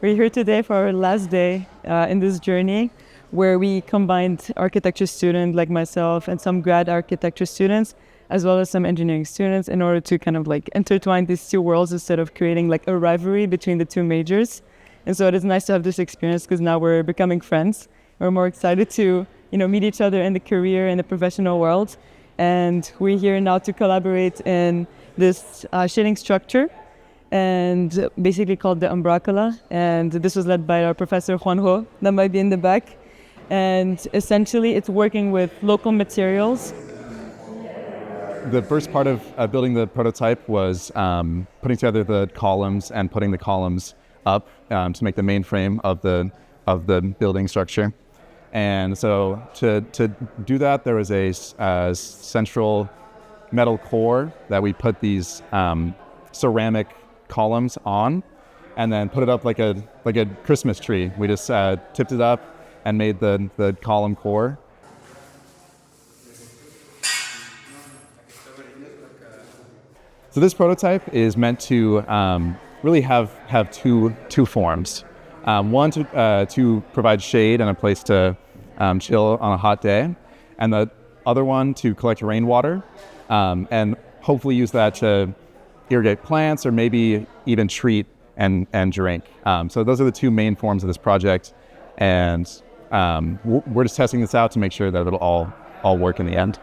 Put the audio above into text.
We're here today for our last day in this journey where we combined architecture students like myself and some grad architecture students, as well as some engineering students, in order to kind of like intertwine these two worlds instead of creating like a rivalry between the two majors. And so it is nice to have this experience because now we're becoming friends. We're more excited to, meet each other in the career and the professional world. And we're here now to collaborate in this shading structure, and basically called the Umbracle. And this was led by our professor Juanjo, that might be in the back. And essentially it's working with local materials. The first part of building the prototype was putting together the columns and putting the columns up to make the main frame of the building structure. And so to do that, there was a central metal core that we put these ceramic columns on, and then put it up like a Christmas tree. We just tipped it up and made the column core. So this prototype is meant to really have two forms. One to provide shade and a place to chill on a hot day, and the other one to collect rainwater and hopefully use that to irrigate plants or maybe even treat and drink. So those are the two main forms of this project, and we're just testing this out to make sure that it'll all work in the end.